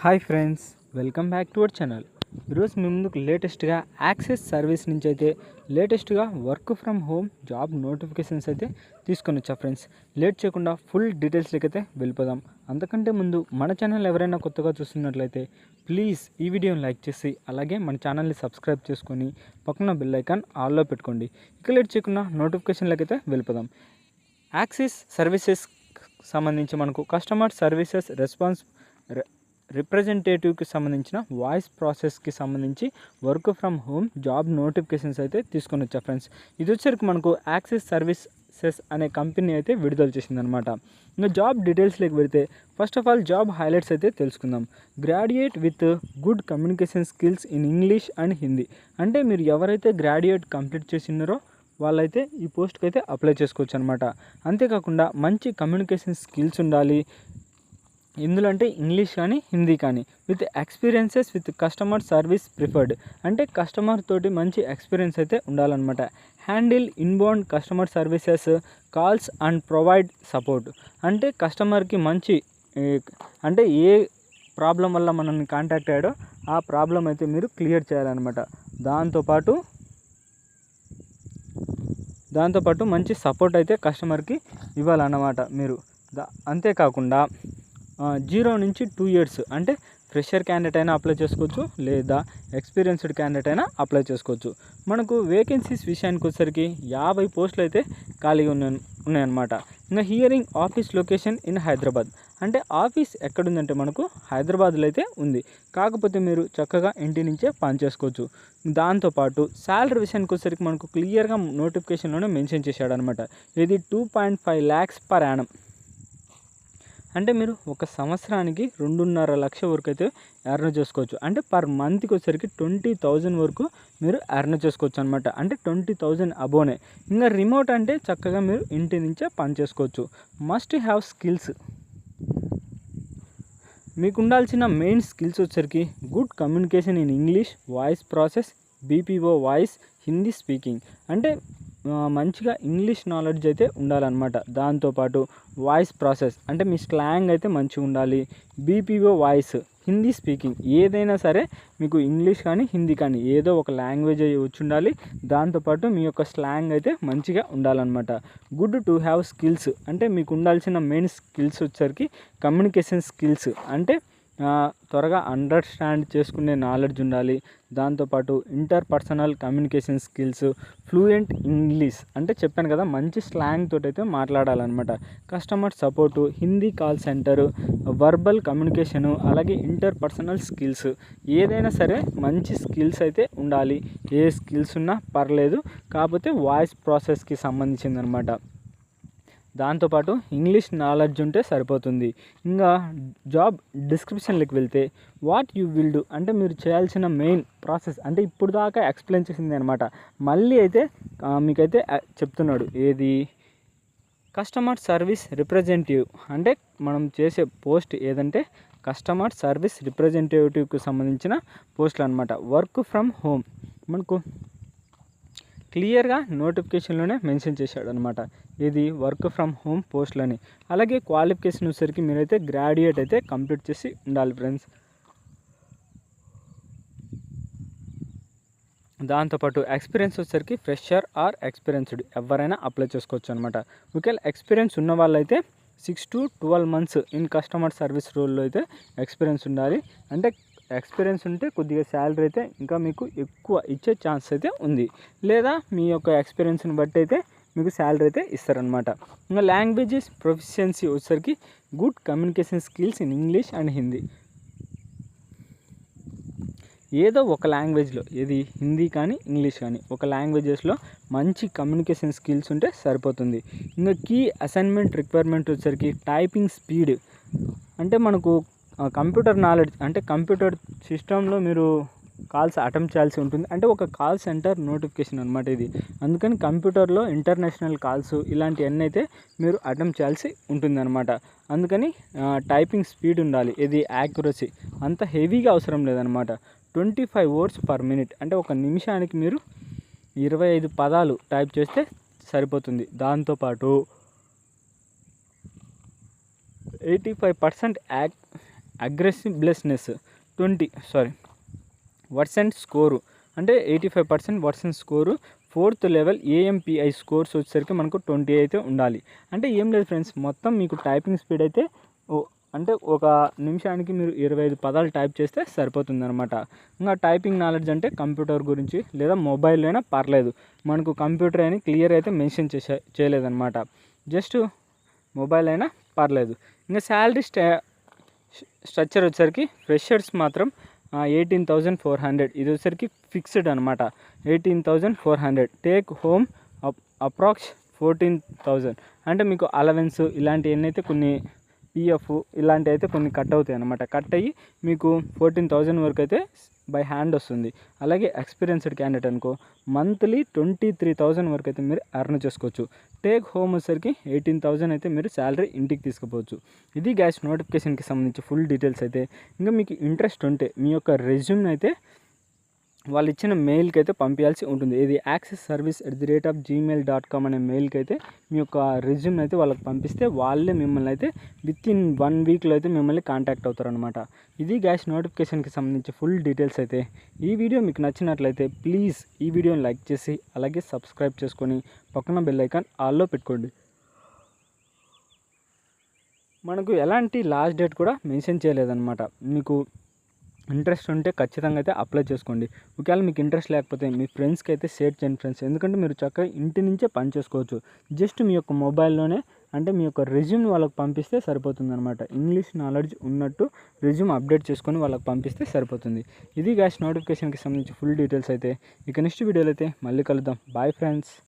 Hi friends, welcome back to our channel. ఈరోజు మీ ముందుకు లేటెస్ట్గా యాక్సెస్ సర్వీస్ నుంచి అయితే లేటెస్ట్గా work from home job notifications అయితే తీసుకొని వచ్చా ఫ్రెండ్స్. లేట్ చేయకుండా ఫుల్ డీటెయిల్స్లోకి అయితే వెళ్ళిపోదాం. అంతకంటే ముందు మన ఛానల్ ఎవరైనా కొత్తగా చూస్తున్నట్లయితే ప్లీజ్ ఈ వీడియోని లైక్ చేసి అలాగే మన ఛానల్ని సబ్స్క్రైబ్ చేసుకొని పక్కన బెల్ ఐకాన్ ఆల్లో పెట్టుకోండి. ఇక లేట్ చేయకుండా నోటిఫికేషన్లోకి అయితే వెళ్ళిపోదాం. యాక్సెస్ సర్వీసెస్ సంబంధించి మనకు కస్టమర్ సర్వీసెస్ రిప్రజెంటేటివ్కి సంబంధించిన వాయిస్ ప్రాసెస్కి సంబంధించి work from home job notifications అయితే తీసుకొని వచ్చా ఫ్రెండ్స్. ఇది వచ్చరికి మనకు యాక్సెస్ సర్వీసెస్ అనే కంపెనీ అయితే విడుదల చేసిందనమాట. ఇంకా జాబ్ డీటెయిల్స్లోకి వెళితే first of all job highlights అయితే తెలుసుకుందాం. Graduate with good communication skills in English and Hindi. అంటే మీరు ఎవరైతే గ్రాడ్యుయేట్ కంప్లీట్ చేసినారో వాళ్ళైతే ఈ పోస్ట్కి అయితే అప్లై చేసుకోవచ్చు అనమాట. అంతేకాకుండా మంచి కమ్యూనికేషన్ స్కిల్స్ ఉండాలి ఇందులో, అంటే ఇంగ్లీష్ కానీ హిందీ కానీ, with experiences with customer service preferred. అంటే కస్టమర్ తోటి మంచి ఎక్స్పీరియన్స్ అయితే ఉండాలన్నమాట. Handle inbound customer services calls and provide support. అంటే కస్టమర్కి మంచి అంటే ఏ ప్రాబ్లం వల్ల మనల్ని కాంటాక్ట్ అయ్యాడో ఆ ప్రాబ్లం అయితే మీరు క్లియర్ చేయాలన్నమాట. దాంతోపాటు మంచి సపోర్ట్ అయితే కస్టమర్కి ఇవ్వాలన్నమాట మీరు. అంతేకాకుండా 0 నుంచి 2 years అంటే ఫ్రెషర్ క్యాండిడేట్ అయినా అప్లై చేసుకోవచ్చు, లేదా ఎక్స్పీరియన్స్డ్ క్యాండిడేట్ అయినా అప్లై చేసుకోవచ్చు. మనకు వేకెన్సీస్ విషయానికి వచ్చేసరికి 50 పోస్టులు అయితే ఖాళీగా ఉన్నాయన్నమాట. ఇంకా hearing office location in Hyderabad. అంటే ఆఫీస్ ఎక్కడుందంటే మనకు హైదరాబాద్లో అయితే ఉంది. కాకపోతే మీరు చక్కగా ఇంటి నుంచే పని చేసుకోవచ్చు. దాంతోపాటు శాలరీ విషయానికి వచ్చేసరికి మనకు క్లియర్గా నోటిఫికేషన్లోనే మెన్షన్ చేశాడనమాట. ఇది 2.5 lakhs పర్ యానం. అంటే మీరు ఒక సంవత్సరానికి 2.5 లక్షల వరకు అయితే ఎర్న్ చేసుకోవచ్చు. అంటే పర్ మంత్కి వచ్చేసరికి 20,000 వరకు మీరు ఎర్న్ చేసుకోవచ్చు అనమాట. అంటే 20,000 అబోనే. ఇంకా రిమోట్ అంటే చక్కగా మీరు ఇంటి నుంచే పని చేసుకోవచ్చు. Must have skills. మీకు ఉండాల్సిన మెయిన్ స్కిల్స్ వచ్చేసరికి good communication in English, voice process, BPO voice, Hindi speaking. అంటే మంచిగా ఇంగ్లీష్ నాలెడ్జ్ అయితే ఉండాలన్నమాట. దాంతోపాటు వాయిస్ ప్రాసెస్ అంటే మీ స్లాంగ్ అయితే మంచిగా ఉండాలి. BPO voice, Hindi speaking. ఏదైనా సరే మీకు ఇంగ్లీష్ కానీ హిందీ కానీ ఏదో ఒక లాంగ్వేజ్ వచ్చి ఉండాలి. దాంతోపాటు మీ యొక్క స్లాంగ్ అయితే మంచిగా ఉండాలన్నమాట. Good to have skills. అంటే మీకు ఉండాల్సిన మెయిన్ స్కిల్స్ వచ్చేసరికి కమ్యూనికేషన్ స్కిల్స్. అంటే త్వరగా అండర్స్టాండ్ చేసుకునే నాలెడ్జ్ ఉండాలి. దాంతోపాటు interpersonal communication skills, fluent English. అంటే చెప్పాను కదా, మంచి స్లాంగ్ తోటి అయితే మాట్లాడాలన్నమాట. Customer support, Hindi call centre, verbal communication, అలాగే ఇంటర్పర్సనల్ స్కిల్స్. ఏదైనా సరే మంచి స్కిల్స్ అయితే ఉండాలి. ఏ స్కిల్స్ ఉన్నా పర్లేదు, కాకపోతే వాయిస్ ప్రాసెస్కి సంబంధించిందనమాట. దాంతోపాటు ఇంగ్లీష్ నాలెడ్జ్ ఉంటే సరిపోతుంది. ఇంకా జాబ్ డిస్క్రిప్షన్లోకి వెళ్తే వాట్ యూ విల్ డూ. అంటే మీరు చేయాల్సిన మెయిన్ ప్రాసెస్ అంటే ఇప్పుడు దాకా ఎక్స్ప్లెయిన్ చేసింది అనమాట. మళ్ళీ అయితే మీకైతే చెప్తున్నాడు. ఏది కస్టమర్ సర్వీస్ రిప్రజెంటేటివ్. అంటే మనం చేసే పోస్ట్ ఏదంటే కస్టమర్ సర్వీస్ రిప్రజెంటేటివ్కి సంబంధించిన పోస్టులు అనమాట. వర్క్ ఫ్రమ్ హోమ్ మనకు క్లియర్గా నోటిఫికేషన్లోనే మెన్షన్ చేశాడు అనమాట. ఇది వర్క్ ఫ్రమ్ హోమ్ పోస్టులని. అలాగే క్వాలిఫికేషన్ వచ్చేసరికి మీరైతే గ్రాడ్యుయేట్ అయితే కంప్లీట్ చేసి ఉండాలి ఫ్రెండ్స్. దాంతోపాటు ఎక్స్పీరియన్స్ వచ్చేసరికి ఫ్రెషర్ ఆర్ ఎక్స్పీరియన్స్డ్ ఎవరైనా అప్లై చేసుకోవచ్చు అనమాట. ఒకవేళ ఎక్స్పీరియన్స్ ఉన్న వాళ్ళైతే 6 to 12 months in customer service రోల్లో అయితే ఎక్స్పీరియన్స్ ఉండాలి. అంటే ఎక్స్పీరియన్స్ ఉంటే కొద్దిగా శాలరీ అయితే ఇంకా మీకు ఎక్కువ ఇచ్చే ఛాన్స్ అయితే ఉంది. లేదా మీ యొక్క ఎక్స్పీరియన్స్ని బట్టి అయితే మీకు శాలరీ అయితే ఇస్తారనమాట. ఇంకా లాంగ్వేజెస్ ప్రొఫిషియన్సీ వచ్చేసరికి good communication skills in English and Hindi. ఏదో ఒక లాంగ్వేజ్లో, ఏది హిందీ కానీ ఇంగ్లీష్ కానీ ఒక లాంగ్వేజెస్లో మంచి కమ్యూనికేషన్ స్కిల్స్ ఉంటే సరిపోతుంది. ఇంకా కీ అసైన్మెంట్ రిక్వైర్మెంట్ వచ్చేసరికి టైపింగ్ స్పీడ్. అంటే మనకు కంప్యూటర్ నాలెడ్జ్ అంటే కంప్యూటర్ సిస్టంలో మీరు కాల్స్ అటెంప్ట్ చేయాల్సి ఉంటుంది. అంటే ఒక కాల్ సెంటర్ నోటిఫికేషన్ అనమాట ఇది. అందుకని కంప్యూటర్లో ఇంటర్నేషనల్ కాల్స్ ఇలాంటివన్నీ అయితే మీరు అటెంప్ట్ చేయాల్సి ఉంటుంది అనమాట. అందుకని టైపింగ్ స్పీడ్ ఉండాలి. ఇది యాక్యురసీ అంత హెవీగా అవసరం లేదనమాట. 25 words per minute. అంటే ఒక నిమిషానికి మీరు 25 పదాలు టైప్ చేస్తే సరిపోతుంది. దాంతోపాటు 85% అగ్రెసివ్నెస్ 20 వర్డ్స్ అండ్ స్కోరు అంటే 85% words and score. 4th level AMPI scores వచ్చేసరికి మనకు 20 అయితే ఉండాలి. అంటే ఏం లేదు ఫ్రెండ్స్, మొత్తం మీకు టైపింగ్ స్పీడ్ అయితే అంటే ఒక నిమిషానికి మీరు 25 పదాలు టైప్ చేస్తే సరిపోతుందన్నమాట. ఇంకా టైపింగ్ నాలెడ్జ్ అంటే కంప్యూటర్ గురించి లేదా మొబైల్ అయినా పర్లేదు, మనకు కంప్యూటర్ అని క్లియర్ అయితే మెన్షన్ చేయలేదన్నమాట. జస్ట్ మొబైల్ అయినా పర్లేదు. ఇంకా శాలరీ స్ట్రక్చర్ వచ్చేసరికి ఫ్రెషర్స్ మాత్రం 18,400 ఇది వచ్చేసరికి ఫిక్స్డ్ అనమాట. 18,400 టేక్ హోమ్ అప్రాక్స్ 14,000 అంటే మీకు అలవెన్స్ ఇలాంటివన్నీ అయితే కొన్ని PF ఇలాంటివి అయితే కొన్ని కట్ అవుతాయి అనమాట. కట్ అయ్యి మీకు 14,000 వరకు అయితే బై హ్యాండ్ వస్తుంది. అలాగే ఎక్స్పీరియన్స్డ్ క్యాండిడేట్ అనుకో మంత్లీ 23,000 వరకు అయితే మీరు ఎర్న్ చేసుకోవచ్చు. టేక్ హోమ్ వచ్చేసరికి 18,000 అయితే మీరు శాలరీ ఇంటికి తీసుకుపోవచ్చు. ఇది గ్యాస్ నోటిఫికేషన్కి సంబంధించి ఫుల్ డీటెయిల్స్ అయితే. ఇంకా మీకు ఇంట్రెస్ట్ ఉంటే మీ యొక్క రెజ్యూమ్ని అయితే వాళ్ళు ఇచ్చిన మెయిల్కి అయితే పంపించాల్సి ఉంటుంది. ఇది accessservice@gmail.com అనే మెయిల్కి అయితే మీ యొక్క రెజ్యూమ్ అయితే వాళ్ళకి పంపిస్తే వాళ్ళే మిమ్మల్ని అయితే వితిన్ 1 వీక్లో అయితే మిమ్మల్ని కాంటాక్ట్ అవుతారనమాట. ఇది గ్యాస్ నోటిఫికేషన్కి సంబంధించి ఫుల్ డీటెయిల్స్ అయితే. ఈ వీడియో మీకు నచ్చినట్లయితే ప్లీజ్ ఈ వీడియోని లైక్ చేసి అలాగే సబ్స్క్రైబ్ చేసుకొని పక్కన బెల్ ఐకాన్ ఆల్లో పెట్టుకోండి. మనకు ఎలాంటి లాస్ట్ డేట్ కూడా మెన్షన్ చేయలేదన్నమాట. మీకు ఇంట్రెస్ట్ ఉంటే ఖచ్చితంగా అయితే అప్లై చేసుకోండి. ఒకవేళ మీకు ఇంట్రెస్ట్ లేకపోతే మీ ఫ్రెండ్స్కి అయితే షేర్ చేయండి ఫ్రెండ్స్. ఎందుకంటే మీరు చక్కగా ఇంటి నుంచే పని చేసుకోవచ్చు. జస్ట్ మీ యొక్క మొబైల్లోనే అంటే మీ యొక్క రెజ్యూమ్ వాళ్ళకి పంపిస్తే సరిపోతుందన్నమాట. ఇంగ్లీష్ నాలెడ్జ్ ఉన్నట్టు రెజ్యూమ్ అప్డేట్ చేసుకొని వాళ్ళకి పంపిస్తే సరిపోతుంది. ఇది గ్యాస్ నోటిఫికేషన్కి సంబంధించి ఫుల్ డీటెయిల్స్ అయితే. ఇక నెక్స్ట్ వీడియోలో అయితే మళ్ళీ కలుద్దాం. Bye friends.